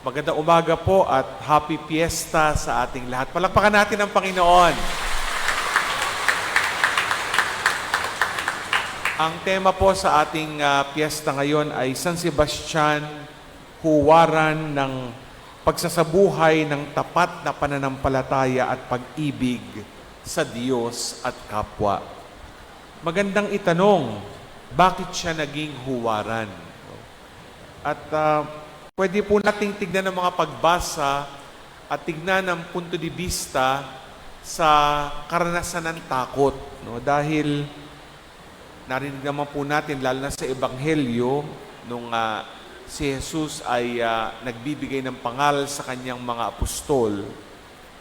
Magandang umaga po at happy fiesta sa ating lahat. Palakpakan natin ang Panginoon. Ang tema po sa ating fiesta ngayon ay San Sebastian, huwaran ng pagsasabuhay ng tapat na pananampalataya at pag-ibig sa Diyos at kapwa. Magandang itanong, bakit siya naging huwaran? At pwede po nating tignan ng mga pagbasa at tignan ng punto de vista sa karanasan ng takot. No? Dahil narinig naman po natin, lalo na sa Ebanghelyo, nung si Jesus ay nagbibigay ng pangaral sa kanyang mga apostol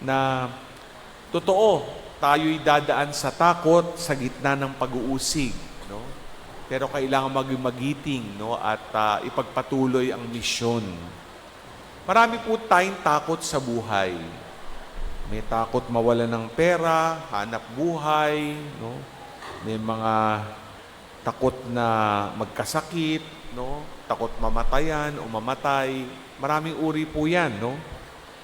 na totoo, tayo'y dadaan sa takot sa gitna ng pag-uusig. No? Pero kailangan maging magiting, no? At ipagpatuloy ang misyon. Marami po tayong takot sa buhay. May takot mawala ng pera, hanap buhay, no? May mga takot na magkasakit, no? Takot mamatayan o mamatay. Maraming uri po yan, no?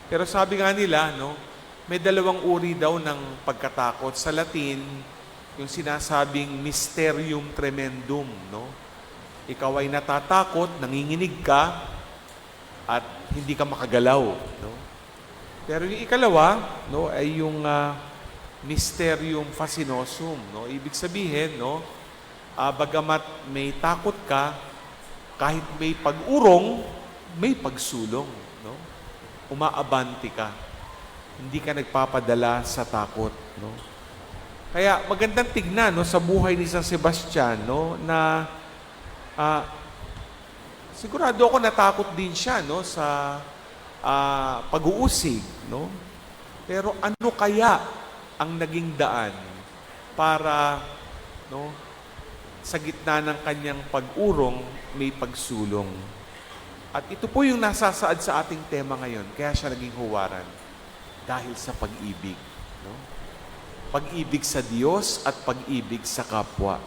Pero sabi nga nila, no? May dalawang uri daw ng pagkatakot. Sa Latin, yung sinasabing mysterium tremendum, no? Ikaw ay natatakot, nanginginig ka, at hindi ka makagalaw, no? Pero yung ikalawa, no, ay yung mysterium fascinosum, no? Ibig sabihin, no, bagamat may takot ka, kahit may pag-urong, may pagsulong, no? Umaabante ka. Hindi ka nagpapadala sa takot, no? Kaya magandang tignan, no, sa buhay ni San Sebastian, no, na sigurado ako natakot din siya, no, sa pag-uusig, no? Pero ano kaya ang naging daan para, no, sa gitna ng kanyang pag-urong may pagsulong? At ito po yung nasasaad sa ating tema ngayon. Kaya siya naging huwaran dahil sa pag-ibig, no? Pag-ibig sa Diyos at pag-ibig sa kapwa.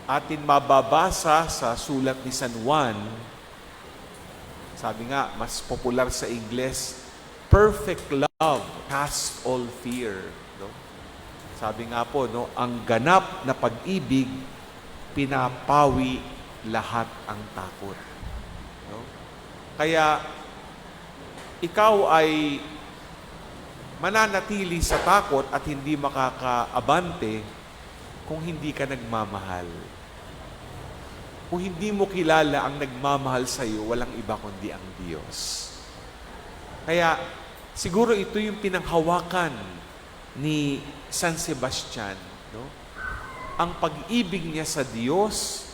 Atin mababasa sa sulat ni San Juan, sabi nga, mas popular sa Ingles, perfect love casts all fear. No? Sabi nga po, no, ang ganap na pag-ibig, pinapawi lahat ang takot. No? Kaya, ikaw ay mananatili sa takot at hindi makakaabante kung hindi ka nagmamahal. Kung hindi mo kilala ang nagmamahal sa iyo, walang iba kundi ang Diyos. Kaya siguro ito yung pinanghawakan ni San Sebastian, no? Ang pag-ibig niya sa Diyos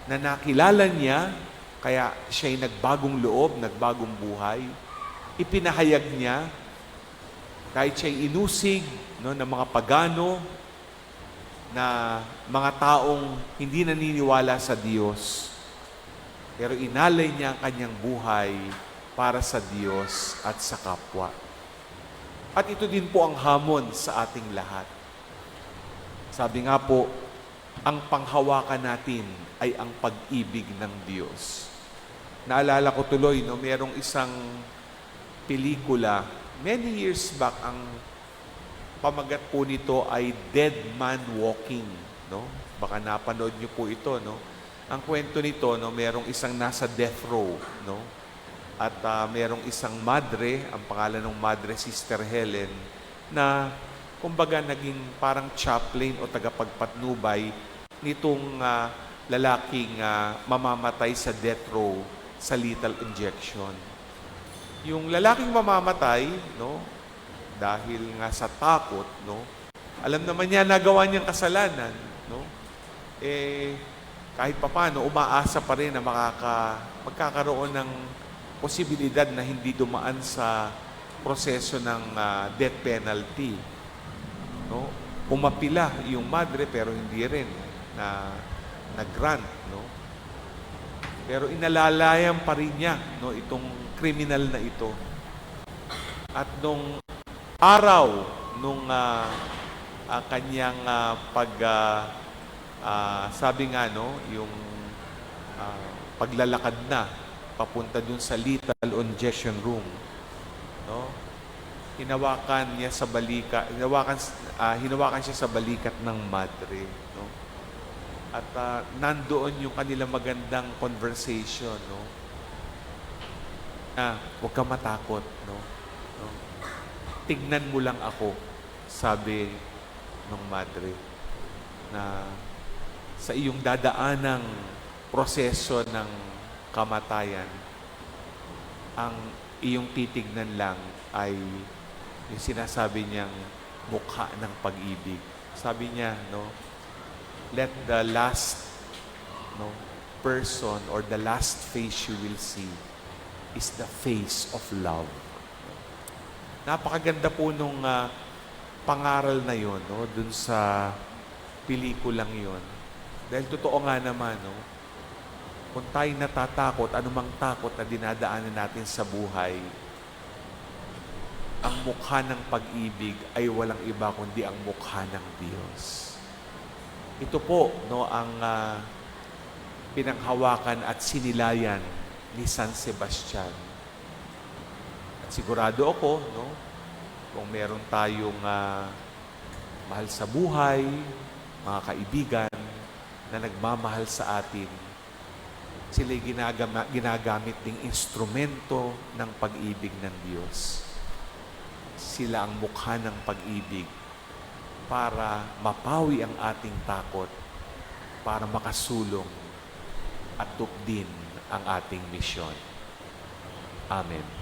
na nakilala niya, kaya siya'y nagbagong loob, nagbagong buhay, ipinahayag niya kahit siya'y inusig, no, ng mga pagano, na mga taong hindi naniniwala sa Diyos. Pero inalay niya ang kanyang buhay para sa Diyos at sa kapwa. At ito din po ang hamon sa ating lahat. Sabi nga po, ang panghawakan natin ay ang pag-ibig ng Diyos. Naalala ko tuloy, no, mayroong isang pelikula many years back, ang pamagat po nito ay Dead Man Walking, no? Baka napanood niyo po ito, no? Ang kwento nito, no, merong isang nasa death row, no? At merong isang madre, ang pangalan ng madre Sister Helen, na kumbaga naging parang chaplain o tagapagpatnubay nitong lalaking mamamatay sa death row sa lethal injection. Yung lalaking mamamatay, no, dahil nga sa takot, no, alam naman niya nagawa niyang kasalanan, no, kahit papaano, umaasa pa rin na magkakaroon ng posibilidad na hindi dumaan sa proseso ng death penalty. No? Umapila yung madre pero hindi rin na grant, no? Pero inalalayan pa rin niya, no, itong kriminal na ito. At nung araw nung kanyang sabi nga, no, yung paglalakad na, papunta dun sa lethal injection room, no? Hinawakan siya sa balikat ng madre, no? At nandoon yung kanilang magandang conversation, no? Huwag kang matakot, no? No? Tignan mo lang ako, sabi ng madre, na sa iyong dadaanang proseso ng kamatayan, ang iyong titignan lang ay yung sinasabi niyang mukha ng pag-ibig. Sabi niya, no, let the last, no, person or the last face you will see is the face of love. Napakaganda po nung pangaral na yon, no, dun sa pelikulang yon. Dahil totoo nga naman, no, kung tayo natatakot, anumang takot na dinadaanan natin sa buhay, ang mukha ng pag-ibig ay walang iba kundi ang mukha ng Diyos. Ito po, no, ang pinanghawakan at sinilayan ni San Sebastian. At sigurado ako, no, kung meron tayong mahal sa buhay, mga kaibigan na nagmamahal sa atin, sila'y ginagamit ding instrumento ng pag-ibig ng Diyos. Sila ang mukha ng pag-ibig para mapawi ang ating takot, para makasulong at tupdin ang ating misyon. Amen.